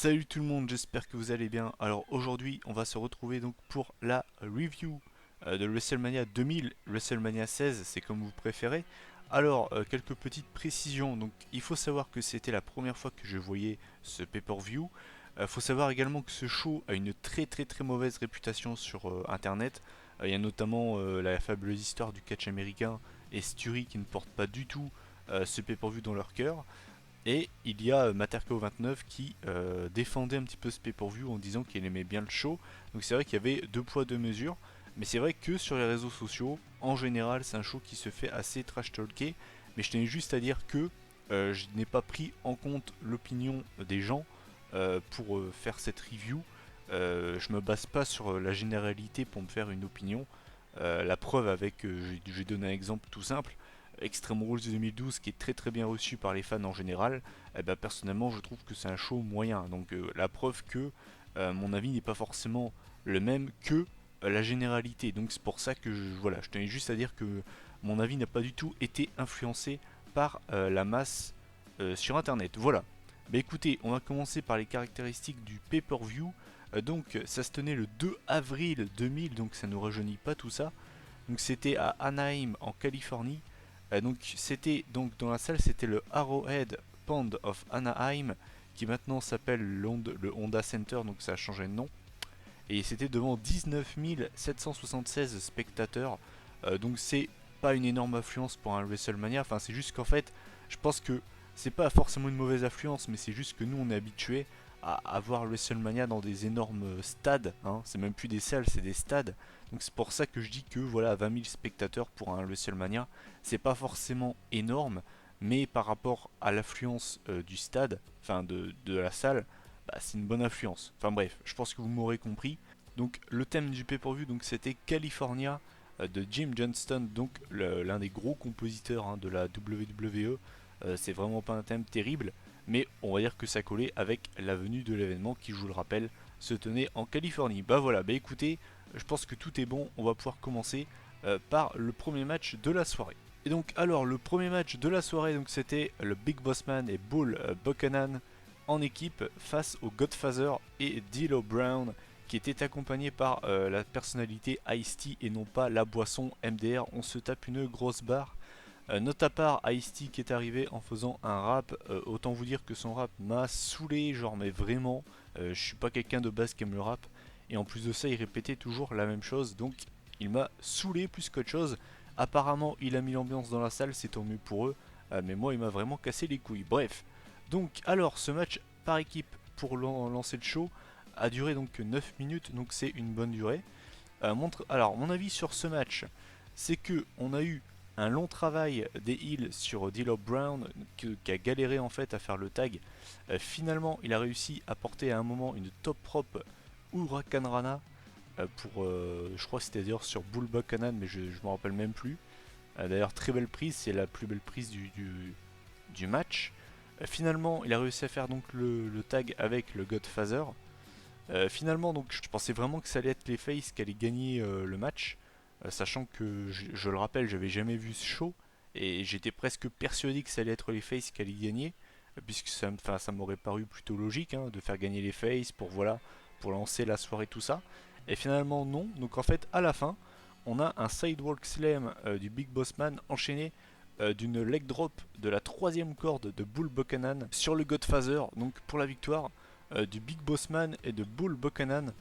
Salut tout le monde, j'espère que vous allez bien. Alors aujourd'hui, on va se retrouver donc pour la review de WrestleMania 2000, WrestleMania 16, c'est comme vous préférez. Alors, quelques petites précisions. Donc, il faut savoir que c'était la première fois que je voyais ce pay-per-view. Faut savoir également que ce show a une très mauvaise réputation sur internet. Il y a notamment la fabuleuse histoire du catch américain et Sturi qui ne portent pas du tout ce pay-per-view dans leur cœur. Et il y a Materko29 qui défendait un petit peu ce pay-per-view en disant qu'il aimait bien le show. Donc c'est vrai qu'il y avait deux poids deux mesures. Mais c'est vrai que sur les réseaux sociaux, en général, c'est un show qui se fait assez trash talker. Mais je tenais juste à dire que je n'ai pas pris en compte l'opinion des gens pour faire cette review. Je me base pas sur la généralité pour me faire une opinion. La preuve avec, je vais donner un exemple tout simple. Extreme Rules 2012 qui est très bien reçu par les fans en général, eh ben, personnellement je trouve que c'est un show moyen. Donc la preuve que mon avis n'est pas forcément le même que la généralité. Donc c'est pour ça que voilà, je tenais juste à dire que mon avis n'a pas du tout été influencé par la masse sur internet. Voilà. Bah écoutez, on va commencer par les caractéristiques du pay-per-view. Donc ça se tenait le 2 avril 2000, donc ça ne rajeunit pas tout ça. Donc c'était à Anaheim en Californie. Donc c'était donc dans la salle, c'était le Arrowhead Pond of Anaheim qui maintenant s'appelle le Honda Center, donc ça a changé de nom. Et c'était devant 19 776 spectateurs. Donc c'est pas une énorme affluence pour un WrestleMania. Enfin c'est juste qu'en fait, je pense que c'est pas forcément une mauvaise affluence, mais c'est juste que nous on est habitué à avoir WrestleMania dans des énormes stades. Hein. C'est même plus des salles, c'est des stades. Donc c'est pour ça que je dis que voilà, 20 000 spectateurs pour un WrestleMania, c'est pas forcément énorme, mais par rapport à l'affluence du stade, enfin de la salle, bah, c'est une bonne influence. Enfin bref, je pense que vous m'aurez compris. Donc le thème du pay-per-view, donc c'était California de Jim Johnston, donc l'un des gros compositeurs hein, de la WWE. C'est vraiment pas un thème terrible, mais on va dire que ça collait avec la venue de l'événement qui, je vous le rappelle, se tenait en Californie. Bah voilà, bah écoutez, je pense que tout est bon, on va pouvoir commencer par le premier match de la soirée. Et donc alors le premier match de la soirée, donc c'était le Big Boss Man et Bull Buchanan en équipe face au Godfather et D'Lo Brown qui était accompagné par la personnalité Ice-T et non pas la boisson MDR. On se tape une grosse barre. Note à part Ice-T qui est arrivé en faisant un rap, autant vous dire que son rap m'a saoulé, genre mais vraiment, je suis pas quelqu'un de base qui aime le rap, et en plus de ça il répétait toujours la même chose, donc il m'a saoulé plus qu'autre chose. Apparemment il a mis l'ambiance dans la salle, c'est tant mieux pour eux, mais moi il m'a vraiment cassé les couilles. Bref, donc alors ce match par équipe pour lancer le show a duré donc 9 minutes, donc c'est une bonne durée. Alors mon avis sur ce match, c'est que on a eu un long travail des heels sur D'Lo Brown qui a galéré en fait à faire le tag. Finalement, il a réussi à porter à un moment une top prop Huracan Rana pour, je crois que c'était d'ailleurs sur Bull Buchanan, mais je me rappelle même plus. D'ailleurs, très belle prise, c'est la plus belle prise du match. Finalement, il a réussi à faire donc le tag avec le Godfather. Finalement, donc, je pensais vraiment que ça allait être les Faces qui allaient gagner le match, sachant que je le rappelle, j'avais jamais vu ce show et j'étais presque persuadé que ça allait être les Faces qui allaient gagner, puisque ça m'aurait paru plutôt logique hein, de faire gagner les Faces pour voilà, pour lancer la soirée tout ça. Et finalement non. Donc en fait, à la fin, on a un sidewalk slam du Big Boss Man enchaîné d'une leg drop de la troisième corde de Bull Buchanan sur le Godfather, donc pour la victoire du Big Boss Man et de Bull Buchanan.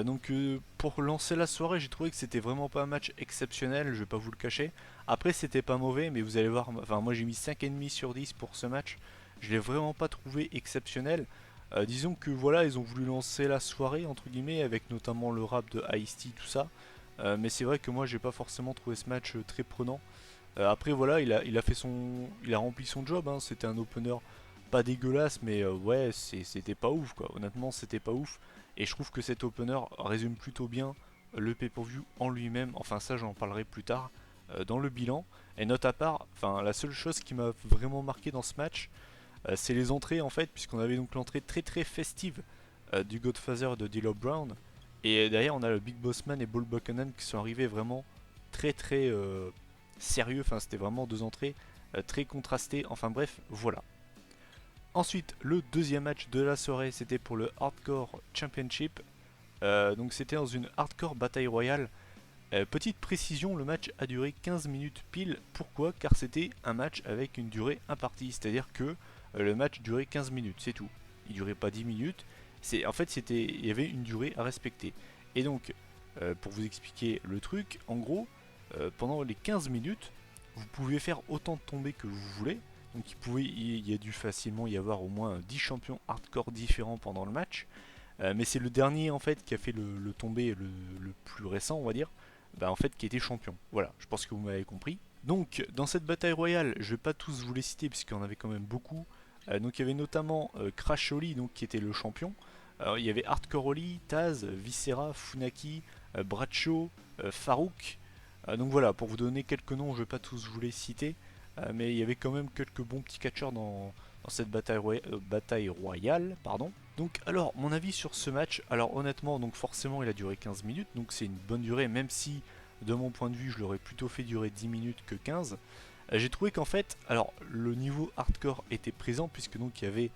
Donc pour lancer la soirée, j'ai trouvé que c'était vraiment pas un match exceptionnel, je vais pas vous le cacher. Après c'était pas mauvais, mais vous allez voir, enfin moi j'ai mis 5,5 sur 10 pour ce match. Je l'ai vraiment pas trouvé exceptionnel. Disons que voilà, ils ont voulu lancer la soirée entre guillemets avec notamment le rap de Ice-T tout ça. Mais c'est vrai que moi j'ai pas forcément trouvé ce match très prenant. Après voilà, il a rempli son job, hein. C'était un opener pas dégueulasse, mais ouais, c'était pas ouf quoi. Honnêtement, c'était pas ouf. Et je trouve que cet opener résume plutôt bien le pay-per-view en lui-même. Enfin, ça, j'en parlerai plus tard dans le bilan. Et note à part, enfin, la seule chose qui m'a vraiment marqué dans ce match, c'est les entrées en fait, puisqu'on avait donc l'entrée très festive du Godfather de D'Lo Brown. Et derrière, on a le Big Boss Man et Bull Buchanan qui sont arrivés vraiment très sérieux. Enfin, c'était vraiment deux entrées très contrastées. Enfin bref, voilà. Ensuite, le deuxième match de la soirée, c'était pour le Hardcore Championship. Donc c'était dans une Hardcore Bataille Royale. Petite précision, le match a duré 15 minutes pile. Pourquoi? Car c'était un match avec une durée impartie. C'est-à-dire que le match durait 15 minutes, c'est tout. Il durait pas 10 minutes. En fait, il y avait une durée à respecter. Et donc, pour vous expliquer le truc, en gros, pendant les 15 minutes, vous pouvez faire autant de tombées que vous voulez. Donc il y a dû facilement y avoir au moins 10 champions hardcore différents pendant le match. Mais c'est le dernier en fait qui a fait le tombé le plus récent, on va dire, en fait qui était champion. Voilà, je pense que vous m'avez compris. Donc dans cette bataille royale, je vais pas tous vous les citer puisqu'il y en avait quand même beaucoup. Donc il y avait notamment Crash Holly donc, qui était le champion. Il y avait Hardcore Holly, Taz, Viscera, Funaki, Bradshaw, Farouk. Donc voilà, pour vous donner quelques noms, je vais pas tous vous les citer. Mais il y avait quand même quelques bons petits catcheurs dans cette bataille royale. Pardon. Donc alors, mon avis sur ce match, alors honnêtement, donc forcément il a duré 15 minutes, donc c'est une bonne durée, même si de mon point de vue je l'aurais plutôt fait durer 10 minutes que 15. J'ai trouvé qu'en fait, alors le niveau hardcore était présent, puisque donc il y avait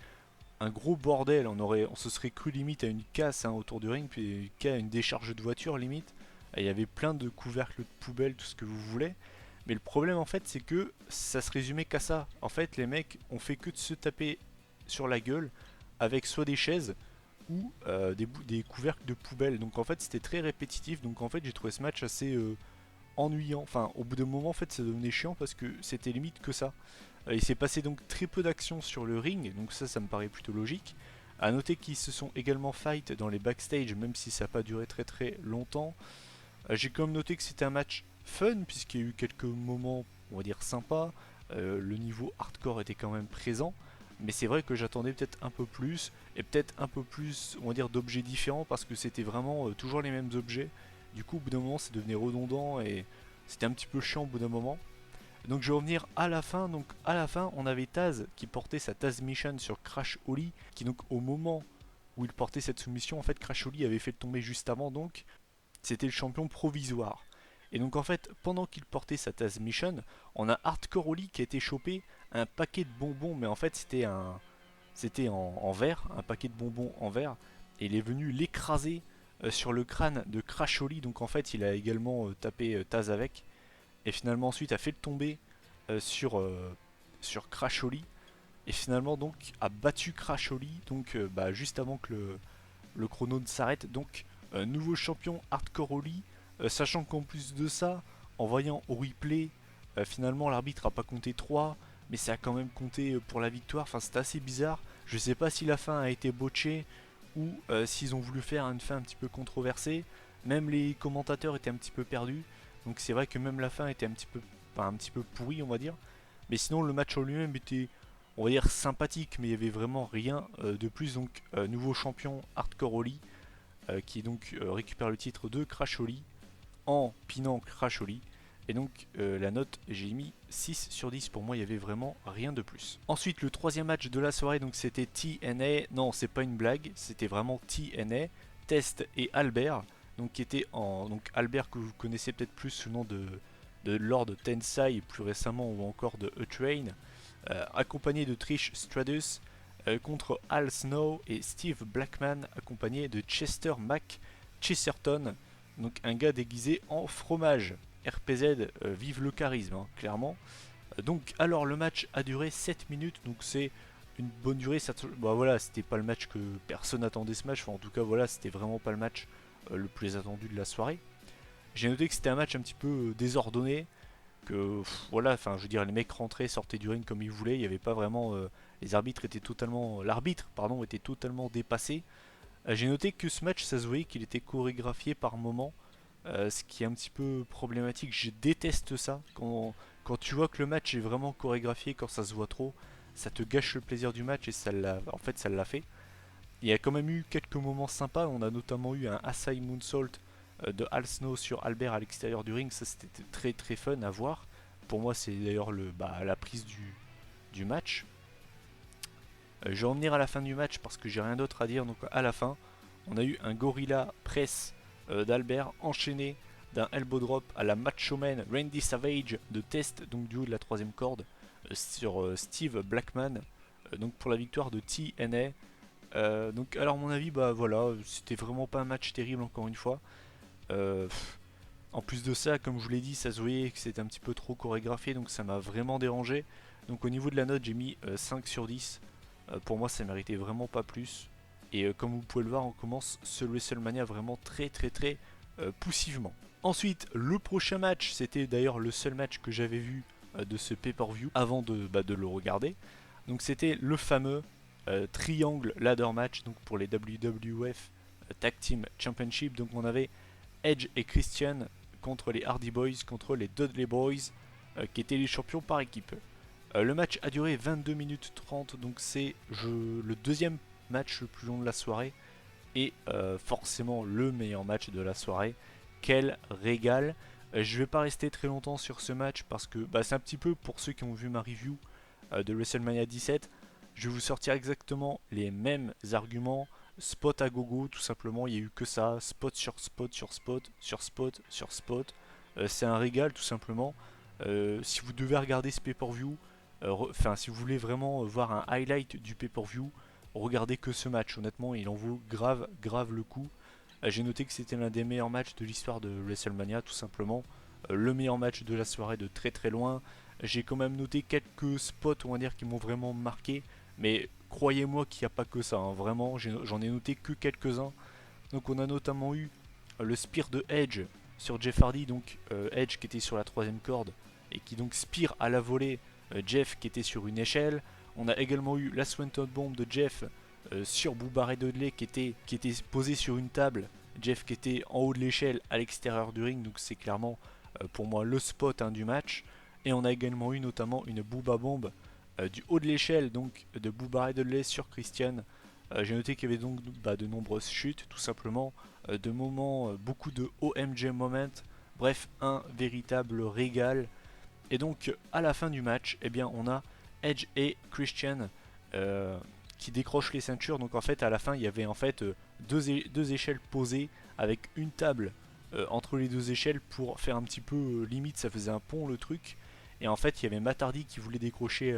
un gros bordel, on se serait cru limite à une casse autour du ring, puis une décharge de voiture limite. Il y avait plein de couvercles de poubelles, tout ce que vous voulez. Mais le problème en fait c'est que ça se résumait qu'à ça. En fait les mecs ont fait que de se taper sur la gueule avec soit des chaises ou des couvercles de poubelle. Donc en fait c'était très répétitif. Donc en fait j'ai trouvé ce match assez ennuyant. Enfin au bout d'un moment en fait ça devenait chiant parce que c'était limite que ça. Il s'est passé donc très peu d'actions sur le ring. Donc ça me paraît plutôt logique. A noter qu'ils se sont également fight dans les backstage même si ça n'a pas duré très très longtemps. J'ai quand même noté que c'était un match fun puisqu'il y a eu quelques moments, on va dire, sympas. Le niveau hardcore était quand même présent. Mais c'est vrai que j'attendais peut-être un peu plus. Et peut-être un peu plus, on va dire, d'objets différents parce que c'était vraiment toujours les mêmes objets. Du coup, au bout d'un moment, ça devenait redondant et c'était un petit peu chiant au bout d'un moment. Donc je vais revenir à la fin. Donc à la fin, on avait Taz qui portait sa Taz Mission sur Crash Holly. Qui donc au moment où il portait cette soumission, en fait Crash Holly avait fait le tomber juste avant. Donc c'était le champion provisoire. Et donc en fait, pendant qu'il portait sa Taz Mission, on a Hardcore Holly qui a été chopé un paquet de bonbons, mais en fait c'était en verre, un paquet de bonbons en verre, et il est venu l'écraser sur le crâne de Crash Holly. Donc en fait, il a également tapé Taz avec, et finalement ensuite a fait le tomber sur Crash Holly, et finalement donc a battu Crash Holly, donc juste avant que le chrono ne s'arrête. Donc nouveau champion Hardcore Holly, sachant qu'en plus de ça, en voyant au replay, finalement l'arbitre a pas compté 3, mais ça a quand même compté pour la victoire. Enfin c'était assez bizarre. Je sais pas si la fin a été botchée ou s'ils ont voulu faire une fin un petit peu controversée. Même les commentateurs étaient un petit peu perdus. Donc c'est vrai que même la fin était un petit peu pourrie, on va dire. Mais sinon le match en lui-même était, on va dire, sympathique, mais il y avait vraiment rien de plus. Donc nouveau champion Hardcore Holly, qui donc récupère le titre de Crash Holly en pinant Crash Holly. Et donc la note, j'ai mis 6 sur 10. Pour moi, il y avait vraiment rien de plus. Ensuite, le troisième match de la soirée, donc c'était TNA. Non, c'est pas une blague, c'était vraiment TNA. Test et Albert, donc qui était donc Albert que vous connaissez peut-être plus sous le nom de Lord Tensai, plus récemment, ou encore de A-Train, accompagné de Trish Stratus, contre Al Snow et Steve Blackman, accompagné de Chester McCheserton, donc un gars déguisé en fromage. RPZ, vive le charisme, hein, clairement. Donc alors le match a duré 7 minutes, donc c'est une bonne durée. Voilà, c'était pas le match que personne attendait ce match, enfin, en tout cas voilà, c'était vraiment pas le match le plus attendu de la soirée. J'ai noté que c'était un match un petit peu désordonné, que voilà, enfin je veux dire les mecs rentraient, sortaient du ring comme ils voulaient, il n'y avait pas vraiment, les arbitres étaient totalement, l'arbitre pardon était totalement dépassé. J'ai noté que ce match, ça se voyait qu'il était chorégraphié par moment, ce qui est un petit peu problématique. Je déteste ça quand tu vois que le match est vraiment chorégraphié, quand ça se voit trop, ça te gâche le plaisir du match et en fait ça l'a fait. Il y a quand même eu quelques moments sympas. On a notamment eu un Asai Moonsault de Al Snow sur Albert à l'extérieur du ring. Ça c'était très très fun à voir. Pour moi c'est d'ailleurs la prise du match. Je vais en venir à la fin du match parce que j'ai rien d'autre à dire. Donc à la fin, on a eu un gorilla press d'Albert enchaîné d'un elbow drop à la Macho Man Randy Savage de Test, donc du haut de la troisième corde, sur Steve Blackman. donc pour la victoire de TNA. Donc alors à mon avis, bah voilà, c'était vraiment pas un match terrible encore une fois. En plus de ça, comme je vous l'ai dit, ça se voyait que c'était un petit peu trop chorégraphié, donc ça m'a vraiment dérangé. Donc au niveau de la note, j'ai mis 5 sur 10. Pour moi, ça méritait vraiment pas plus. Et comme vous pouvez le voir, on commence ce WrestleMania vraiment très poussivement. Ensuite, le prochain match, c'était d'ailleurs le seul match que j'avais vu de ce pay-per-view avant de le regarder. Donc c'était le fameux triangle ladder match donc pour les WWF Tag Team Championship. Donc on avait Edge et Christian contre les Hardy Boys, contre les Dudley Boys, qui étaient les champions par équipe. Le match a duré 22 minutes 30, donc c'est le deuxième match le plus long de la soirée, et forcément le meilleur match de la soirée. Quel régal! Je vais pas rester très longtemps sur ce match parce que c'est un petit peu pour ceux qui ont vu ma review de WrestleMania 17. Je vais vous sortir exactement les mêmes arguments. Spot à gogo, tout simplement, il n'y a eu que ça. Spot sur spot sur spot sur spot sur spot. C'est un régal, tout simplement. Si vous devez regarder ce pay-per-view, si vous voulez vraiment voir un highlight du pay-per-view, regardez que ce match. Honnêtement, il en vaut grave le coup. J'ai noté que c'était l'un des meilleurs matchs de l'histoire de WrestleMania, tout simplement. Le meilleur match de la soirée de très loin. J'ai quand même noté quelques spots, on va dire, qui m'ont vraiment marqué. Mais croyez-moi qu'il n'y a pas que ça, hein. Vraiment, j'en ai noté que quelques-uns. Donc on a notamment eu le spear de Edge sur Jeff Hardy, donc Edge qui était sur la troisième corde et qui donc spear à la volée Jeff qui était sur une échelle. On a également eu la Swanton Bomb de Jeff sur Booba Ray Dudley qui était posé sur une table. Jeff qui était en haut de l'échelle à l'extérieur du ring, donc c'est clairement pour moi le spot du match. Et on a également eu notamment une Booba Bomb du haut de l'échelle, donc de Booba Ray Dudley sur Christian. J'ai noté qu'il y avait donc de nombreuses chutes, tout simplement, de moments, beaucoup de OMG moments. Bref, un véritable régal. Et donc à la fin du match, eh bien, on a Edge et Christian qui décrochent les ceintures. Donc en fait à la fin il y avait en fait deux échelles posées avec une table entre les deux échelles pour faire un petit peu limite, ça faisait un pont le truc. Et en fait il y avait Matt Hardy qui voulait décrocher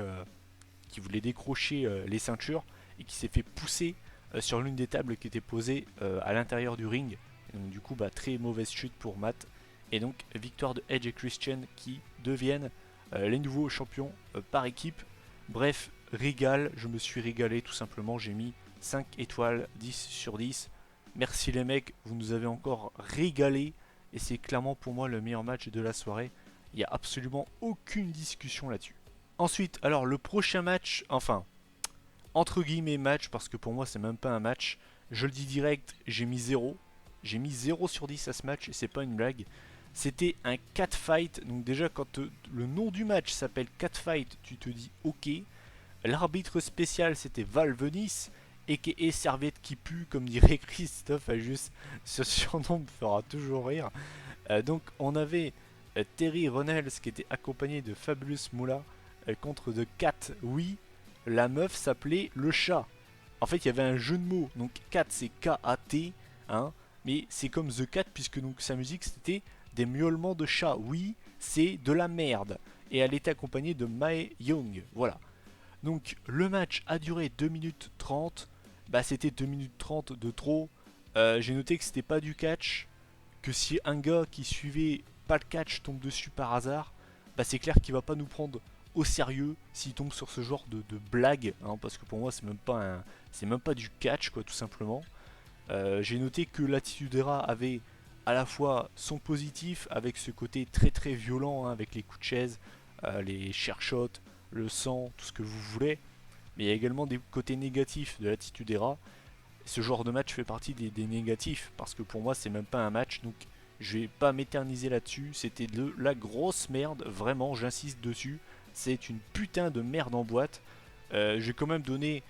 les ceintures et qui s'est fait pousser sur l'une des tables qui était posée à l'intérieur du ring. Et donc du coup très mauvaise chute pour Matt. Et donc victoire de Edge et Christian qui deviennent les nouveaux champions par équipe. Bref, régal, je me suis régalé tout simplement, j'ai mis 5 étoiles, 10 sur 10. Merci les mecs, vous nous avez encore régalé et c'est clairement pour moi le meilleur match de la soirée. Il n'y a absolument aucune discussion là-dessus. Ensuite, alors le prochain match, enfin, entre guillemets match, parce que pour moi c'est même pas un match, je le dis direct, j'ai mis 0. J'ai mis 0 sur 10 à ce match et c'est pas une blague. C'était un catfight, donc déjà quand le nom du match s'appelle catfight, tu te dis ok. L'arbitre spécial c'était Val Venis, et serviette qui pue, comme dirait Christophe, juste ce surnom me fera toujours rire. Donc on avait Terry Runnels qui était accompagné de Fabulous Moolah contre The Cat. Oui, la meuf s'appelait le chat. En fait, il y avait un jeu de mots. Donc Cat c'est K-A-T, hein, mais c'est comme The Cat puisque donc sa musique c'était des miaulements de chat. Oui, c'est de la merde. Et elle était accompagnée de Mae Young. Voilà. Donc le match a duré 2 minutes 30. C'était 2 minutes 30 de trop. J'ai noté que c'était pas du catch. Que si un gars qui suivait pas le catch tombe dessus par hasard, c'est clair qu'il va pas nous prendre au sérieux s'il tombe sur ce genre de blague, hein, parce que pour moi c'est même pas du catch quoi, tout simplement. J'ai noté que l'Attitude Era avait à la fois son positif avec ce côté très violent, hein, avec les coups de chaise, les chair shots, le sang, tout ce que vous voulez, mais il y a également des côtés négatifs de l'Attitude Era. Ce genre de match fait partie des négatifs parce que pour moi c'est même pas un match, donc je vais pas m'éterniser là-dessus. C'était de la grosse merde, vraiment, j'insiste dessus. C'est une putain de merde en boîte. J'ai quand même donné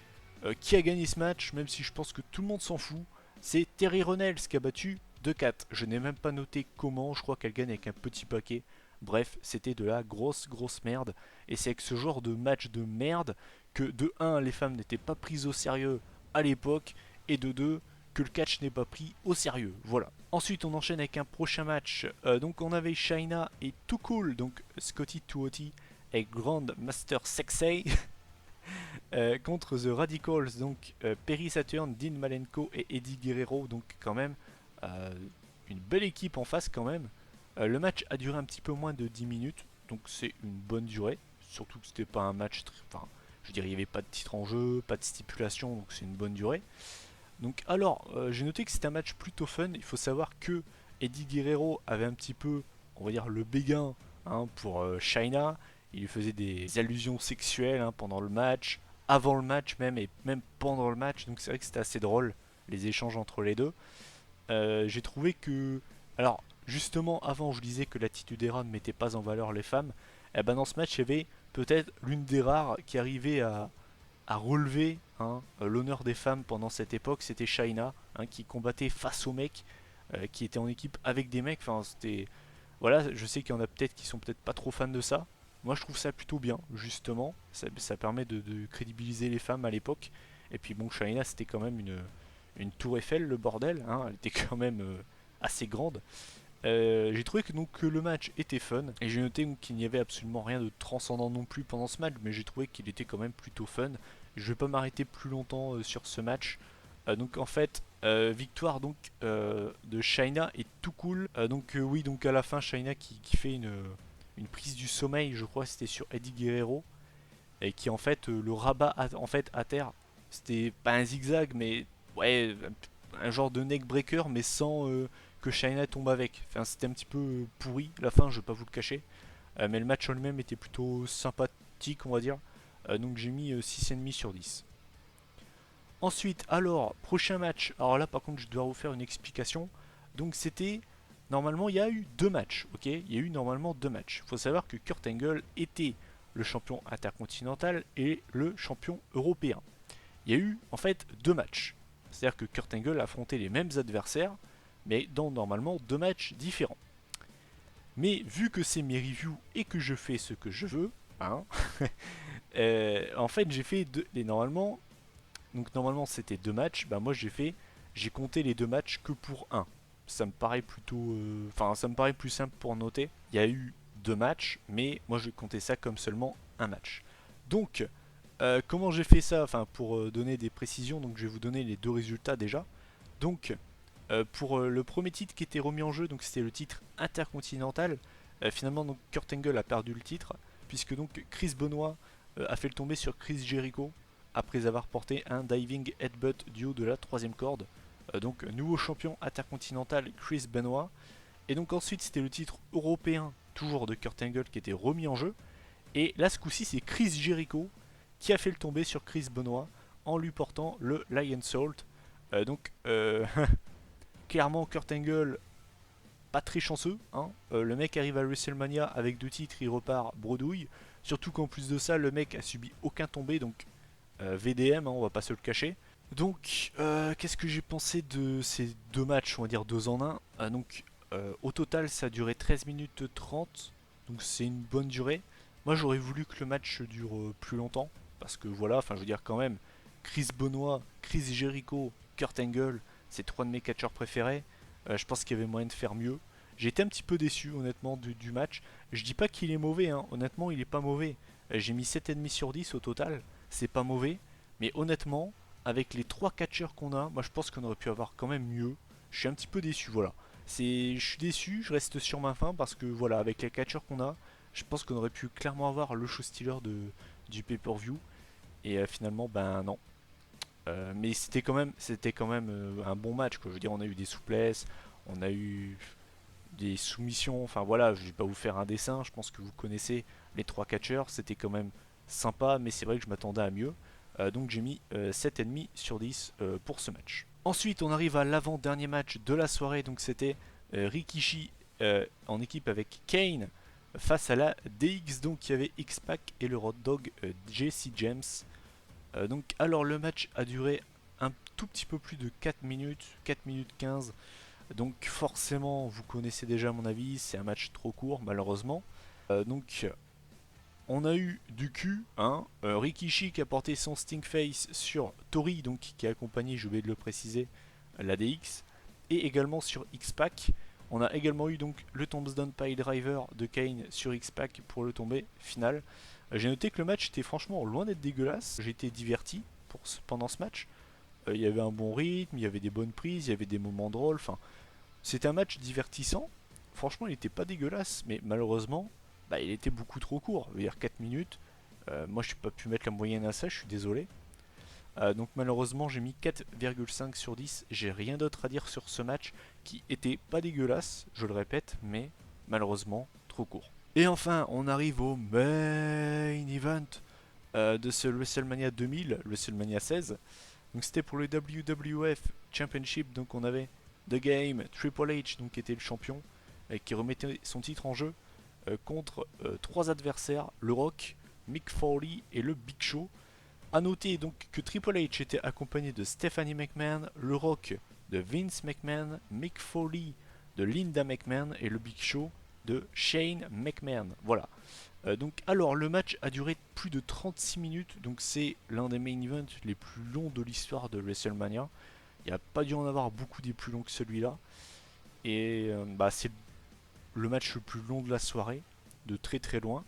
qui a gagné ce match, même si je pense que tout le monde s'en fout. C'est Terry Runnels qui a battu The Cat. Je n'ai même pas noté comment, je crois qu'elle gagne avec un petit paquet. Bref, c'était de la grosse merde. Et c'est avec ce genre de match de merde que de 1, les femmes n'étaient pas prises au sérieux à l'époque, et de 2, que le catch n'est pas pris au sérieux. Voilà. Ensuite, on enchaîne avec un prochain match. Donc, on avait Chyna et Too Cool, donc Scotty 2OT et Grand Master Sexay contre The Radicals, donc Perry Saturn, Dean Malenko et Eddie Guerrero, donc quand même euh, une belle équipe en face quand même. Le match a duré un petit peu moins de 10 minutes, donc c'est une bonne durée, surtout que c'était pas un match enfin, je veux dire, il n'y avait pas de titre en jeu, pas de stipulation, donc c'est une bonne durée. Donc alors, j'ai noté que c'était un match plutôt fun. Il faut savoir que Eddie Guerrero avait un petit peu, on va dire, le béguin hein, pour China. Il lui faisait des allusions sexuelles hein, pendant le match, avant le match même, et même pendant le match. Donc c'est vrai que c'était assez drôle, les échanges entre les deux. J'ai trouvé que... Alors, justement, avant, je disais que l'attitude era ne mettait pas en valeur les femmes. Et ben dans ce match, il y avait peut-être l'une des rares qui arrivait à relever hein, l'honneur des femmes pendant cette époque, c'était Shaina hein, qui combattait face aux mecs, qui était en équipe avec des mecs. Enfin, c'était voilà, je sais qu'il y en a peut-être qui sont peut-être pas trop fans de ça. Moi, je trouve ça plutôt bien, justement. Ça permet de crédibiliser les femmes à l'époque. Et puis bon, Shaina, c'était quand même une tour Eiffel, le bordel. Hein, elle était quand même assez grande. J'ai trouvé que, donc, que le match était fun et j'ai noté qu'il n'y avait absolument rien de transcendant non plus pendant ce match, mais j'ai trouvé qu'il était quand même plutôt fun. Je vais pas m'arrêter plus longtemps sur ce match. Donc en fait, victoire donc de Shaina est tout cool. Donc oui, donc à la fin Shaina qui fait une prise du sommeil, je crois que c'était sur Eddie Guerrero et qui en fait le rabat en fait à terre. C'était pas un zigzag mais ouais un genre de neck breaker mais sans que Shaina tombe avec. Enfin c'était un petit peu pourri la fin, je vais pas vous le cacher. Mais le match en lui-même était plutôt sympathique on va dire. Donc j'ai mis 6,5 sur 10. Ensuite, alors, prochain match. Alors là, par contre, je dois vous faire une explication. Donc, c'était. Normalement, il y a eu deux matchs. Ok, il y a eu normalement deux matchs. Il faut savoir que Kurt Angle était le champion intercontinental et le champion européen. Il y a eu en fait deux matchs. C'est-à-dire que Kurt Angle affrontait les mêmes adversaires, mais dans normalement deux matchs différents. Mais vu que c'est mes reviews et que je fais ce que je veux, hein, en fait, j'ai fait deux. Et normalement, donc normalement c'était deux matchs, bah moi j'ai compté les deux matchs que pour un. Ça me paraît plutôt, enfin ça me paraît plus simple pour noter. Il y a eu deux matchs, mais moi j'ai compté ça comme seulement un match. Donc comment j'ai fait ça, enfin pour donner des précisions, donc je vais vous donner les deux résultats déjà. Donc pour le premier titre qui était remis en jeu, donc c'était le titre intercontinental. Finalement donc Kurt Angle a perdu le titre puisque donc Chris Benoit a fait le tomber sur Chris Jericho après avoir porté un diving headbutt du haut de la troisième corde. Donc nouveau champion intercontinental Chris Benoit. Et donc ensuite c'était le titre européen toujours de Kurt Angle qui était remis en jeu. Et là ce coup-ci c'est Chris Jericho qui a fait le tomber sur Chris Benoit en lui portant le Lion Salt. Donc clairement Kurt Angle pas très chanceux. Hein. Le mec arrive à WrestleMania avec deux titres, il repart bredouille. Surtout qu'en plus de ça, le mec a subi aucun tombé, donc VDM, hein, on va pas se le cacher. Donc, qu'est-ce que j'ai pensé de ces deux matchs, on va dire deux en un donc, au total, ça a duré 13 minutes 30, donc c'est une bonne durée. Moi, j'aurais voulu que le match dure plus longtemps, parce que voilà, enfin, je veux dire quand même, Chris Benoit, Chris Jericho, Kurt Angle, c'est trois de mes catcheurs préférés. Je pense qu'il y avait moyen de faire mieux. J'ai été un petit peu déçu, honnêtement, du match. Je dis pas qu'il est mauvais, hein. Honnêtement, il est pas mauvais. J'ai mis 7,5 sur 10 au total, c'est pas mauvais. Mais honnêtement, avec les 3 catcheurs qu'on a, moi je pense qu'on aurait pu avoir quand même mieux. Je suis un petit peu déçu, voilà. Je suis déçu, je reste sur ma faim parce que voilà, avec les catcheurs qu'on a, je pense qu'on aurait pu clairement avoir le show stealer du pay-per-view. Et finalement, ben non. Mais c'était quand même un bon match. Quoi. Je veux dire, on a eu des souplesses, on a eu des soumissions. Enfin voilà, je vais pas vous faire un dessin. Je pense que vous connaissez les 3 catcheurs. C'était quand même sympa, mais c'est vrai que je m'attendais à mieux. Donc j'ai mis 7,5 sur 10 pour ce match. Ensuite, on arrive à l'avant-dernier match de la soirée. Donc c'était Rikishi en équipe avec Kane face à la DX. Donc il y avait X-Pac et le Road Dogg JC James. Donc alors le match a duré un tout petit peu plus de 4 minutes, 4 minutes 15. Donc forcément, vous connaissez déjà mon avis, c'est un match trop court malheureusement. Donc on a eu du cul, hein, Rikishi qui a porté son Sting Face sur Tori, donc qui a accompagné, j'ai oublié de le préciser, la DX, et également sur X-Pac. On a également eu donc le Tombstone Pile Driver de Kane sur X-Pac pour le tombé final. J'ai noté que le match était franchement loin d'être dégueulasse. J'ai été diverti pendant ce match. Il y avait un bon rythme, il y avait des bonnes prises, il y avait des moments drôles. Enfin, c'était un match divertissant. Franchement, il n'était pas dégueulasse, mais malheureusement, bah, il était beaucoup trop court. Je veux dire 4 minutes. Moi, je n'ai pas pu mettre la moyenne à ça, je suis désolé. Donc malheureusement j'ai mis 4,5 sur 10. J'ai rien d'autre à dire sur ce match qui était pas dégueulasse, je le répète, mais malheureusement trop court. Et enfin on arrive au main event de ce WrestleMania 2000, WrestleMania 16. Donc c'était pour le WWF Championship, donc on avait The Game, Triple H donc qui était le champion, qui remettait son titre en jeu contre trois adversaires, le Rock, Mick Foley et le Big Show. A noter donc que Triple H était accompagné de Stephanie McMahon, le Rock de Vince McMahon, Mick Foley de Linda McMahon et le Big Show de Shane McMahon. Voilà. Donc alors le match a duré plus de 36 minutes, donc c'est l'un des main events les plus longs de l'histoire de WrestleMania. Il n'y a pas dû en avoir beaucoup des plus longs que celui-là. Et c'est le match le plus long de la soirée, de très très loin.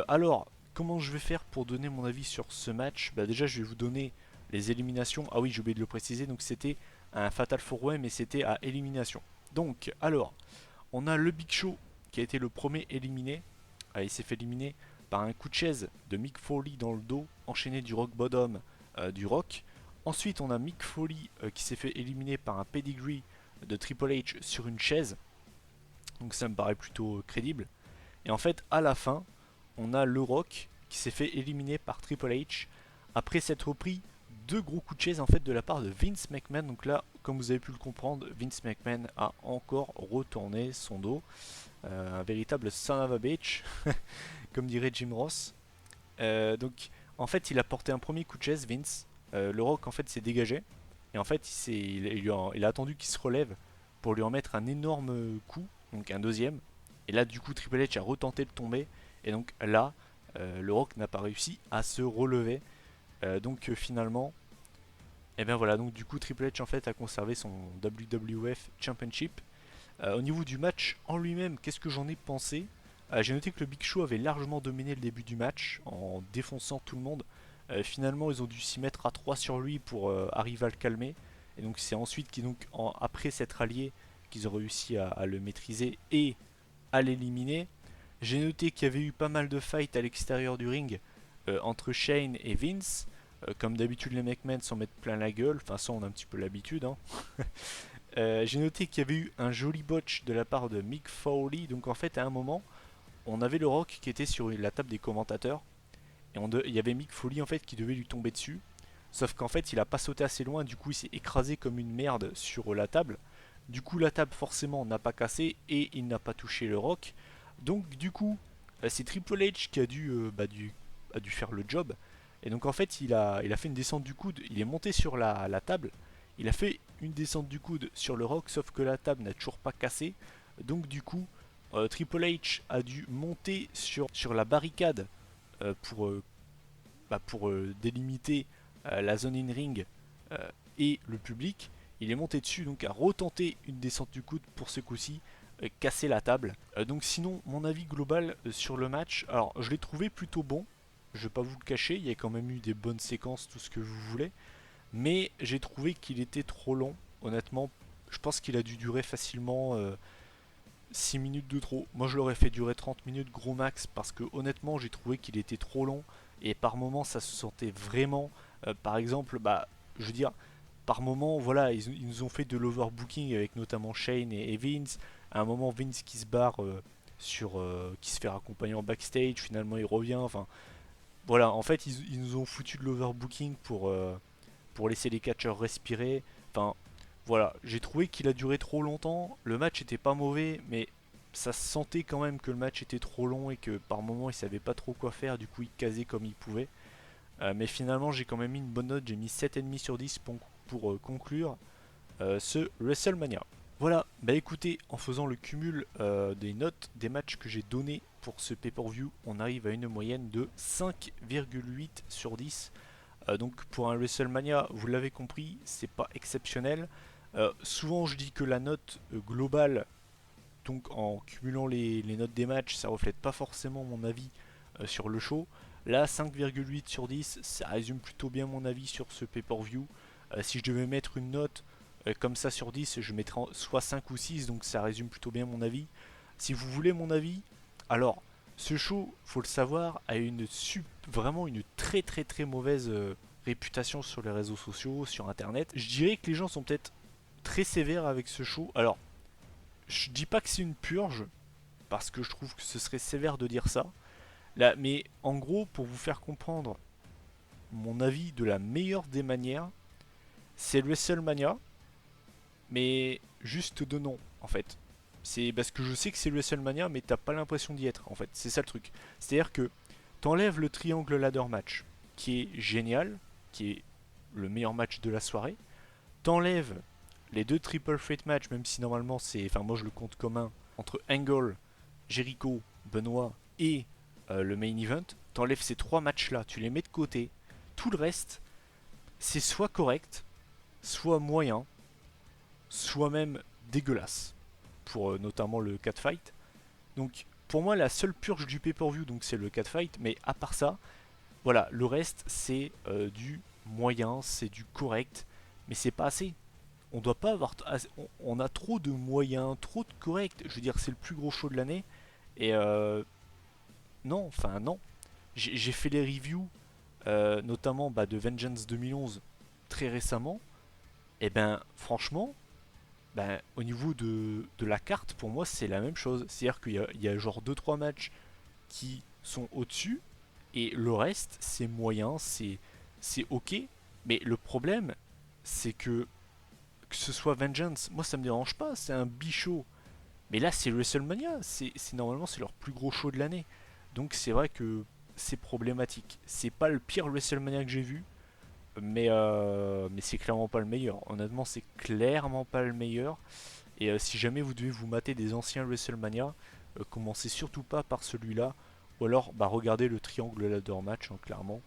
Alors, comment je vais faire pour donner mon avis sur ce match? Déjà, je vais vous donner les éliminations. Ah oui, j'ai oublié de le préciser. Donc, c'était un Fatal 4-Way, mais c'était à élimination. Donc, alors, on a le Big Show qui a été le premier éliminé. Il s'est fait éliminer par un coup de chaise de Mick Foley dans le dos, enchaîné du Rock Bottom du Rock. Ensuite, on a Mick Foley qui s'est fait éliminer par un pedigree de Triple H sur une chaise. Donc, ça me paraît plutôt crédible. Et en fait, à la fin, on a le Rock qui s'est fait éliminer par Triple H après s'être pris deux gros coups de chaise en fait de la part de Vince McMahon. Donc là, comme vous avez pu le comprendre, Vince McMahon a encore retourné son dos. Un véritable son of a bitch, comme dirait Jim Ross. Donc en fait, il a porté un premier coup de chaise, Vince. Le Rock en fait s'est dégagé. Et en fait, il a attendu qu'il se relève pour lui en mettre un énorme coup, donc un deuxième. Et là, du coup, Triple H a retenté de tomber. Et donc là, le Rock n'a pas réussi à se relever. Finalement, et bien voilà, donc du coup Triple H en fait a conservé son WWF Championship. Au niveau du match en lui-même, qu'est-ce que j'en ai pensé? J'ai noté que le Big Show avait largement dominé le début du match en défonçant tout le monde. Finalement, ils ont dû s'y mettre à 3 sur lui pour arriver à le calmer. Et donc c'est ensuite après s'être alliés qu'ils ont réussi à le maîtriser et à l'éliminer. J'ai noté qu'il y avait eu pas mal de fights à l'extérieur du ring entre Shane et Vince. Comme d'habitude, les McMahon s'en mettent plein la gueule. Enfin, ça, on a un petit peu l'habitude. Hein. J'ai noté qu'il y avait eu un joli botch de la part de Mick Foley. Donc, en fait, à un moment, on avait le Rock qui était sur la table des commentateurs. Et il y avait Mick Foley en fait qui devait lui tomber dessus. Sauf qu'en fait, il a pas sauté assez loin. Du coup, il s'est écrasé comme une merde sur la table. Du coup, la table, forcément, n'a pas cassé et il n'a pas touché le Rock. Donc du coup, c'est Triple H qui a dû faire le job. Et donc en fait, il a fait une descente du coude. Il est monté sur la table. Il a fait une descente du coude sur le Rock, sauf que la table n'a toujours pas cassé. Donc du coup, Triple H a dû monter sur la barricade pour, délimiter la zone in-ring et le public. Il est monté dessus, donc a retenté une descente du coude pour ce coup-ci, casser la table. Donc sinon, mon avis global sur le match, alors je l'ai trouvé plutôt bon, je vais pas vous le cacher, il y a quand même eu des bonnes séquences, tout ce que vous voulez, mais j'ai trouvé qu'il était trop long, honnêtement, je pense qu'il a dû durer facilement 6 minutes de trop. Moi je l'aurais fait durer 30 minutes gros max, parce que honnêtement j'ai trouvé qu'il était trop long, et par moments ça se sentait vraiment, par exemple, je veux dire, par moment, voilà, ils nous ont fait de l'overbooking avec notamment Shane et Vince. À un moment, Vince qui se barre qui se fait raccompagner en backstage, finalement il revient. Enfin, voilà, en fait, ils nous ont foutu de l'overbooking pour laisser les catcheurs respirer. Enfin, voilà, j'ai trouvé qu'il a duré trop longtemps. Le match était pas mauvais, mais ça se sentait quand même que le match était trop long et que par moment il savait pas trop quoi faire. Du coup, il casait comme il pouvait. Mais finalement, j'ai quand même mis une bonne note. J'ai mis 7,5 sur 10 pour conclure ce WrestleMania. Voilà, bah écoutez, en faisant le cumul des notes des matchs que j'ai donnés pour ce pay-per-view, on arrive à une moyenne de 5,8 sur 10. Donc pour un WrestleMania, vous l'avez compris, c'est pas exceptionnel. Souvent je dis que la note globale donc en cumulant les notes des matchs, ça reflète pas forcément mon avis sur le show. Là, 5,8 sur 10, ça résume plutôt bien mon avis sur ce pay-per-view. Si je devais mettre une note comme ça sur 10, je mettrais soit 5 ou 6, donc ça résume plutôt bien mon avis. Si vous voulez mon avis, alors ce show, faut le savoir, a vraiment une très très très mauvaise réputation sur les réseaux sociaux, sur internet. Je dirais que les gens sont peut-être très sévères avec ce show. Alors, je dis pas que c'est une purge, parce que je trouve que ce serait sévère de dire ça. Là, mais en gros, pour vous faire comprendre mon avis de la meilleure des manières, c'est le WrestleMania, mais juste de nom, en fait. C'est parce que je sais que c'est le WrestleMania, mais t'as pas l'impression d'y être, en fait. C'est ça le truc. C'est-à-dire que t'enlèves le triangle ladder match, qui est génial, qui est le meilleur match de la soirée. T'enlèves les deux triple threat match, même si normalement c'est, enfin moi je le compte comme un, entre Angle, Jericho, Benoit et le main event. T'enlèves ces trois matchs là, tu les mets de côté. Tout le reste, c'est soit correct, soit moyen, soit même dégueulasse. Pour notamment le catfight. Donc pour moi la seule purge du pay-per-view donc c'est le catfight, mais à part ça, voilà, le reste c'est du moyen, c'est du correct, mais c'est pas assez. On doit pas avoir, on a trop de moyens, trop de correct. Je veux dire, c'est le plus gros show de l'année. Et non, enfin non. J'ai fait les reviews, notamment bah, de Vengeance 2011 très récemment. Et ben franchement, ben, au niveau de la carte, pour moi c'est la même chose. C'est-à-dire qu'il y a genre deux trois matchs qui sont au-dessus. Et le reste, c'est moyen, c'est ok. Mais le problème, c'est que ce soit Vengeance, moi ça me dérange pas, c'est un bichot. Mais là c'est WrestleMania, normalement c'est leur plus gros show de l'année. Donc c'est vrai que c'est problématique. C'est pas le pire WrestleMania que j'ai vu, mais c'est clairement pas le meilleur. Honnêtement c'est clairement pas le meilleur. Et si jamais vous devez vous mater des anciens WrestleMania, commencez surtout pas par celui-là. Ou alors bah, regardez le triangle ladder match, hein, clairement.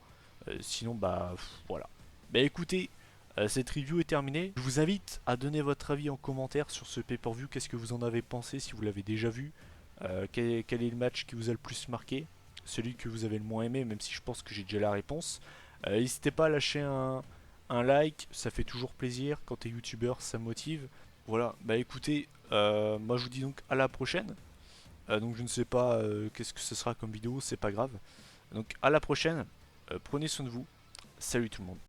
Sinon bah voilà. Bah écoutez, cette review est terminée. Je vous invite à donner votre avis en commentaire sur ce pay-per-view. Qu'est-ce que vous en avez pensé si vous l'avez déjà vu? Quel est le match qui vous a le plus marqué? Celui que vous avez le moins aimé, même si je pense que j'ai déjà la réponse. N'hésitez pas à lâcher un like, ça fait toujours plaisir. Quand t'es youtubeur, ça motive. Voilà, bah écoutez, moi je vous dis donc à la prochaine. Donc je ne sais pas qu'est-ce que ce sera comme vidéo, c'est pas grave. Donc à la prochaine, prenez soin de vous. Salut tout le monde.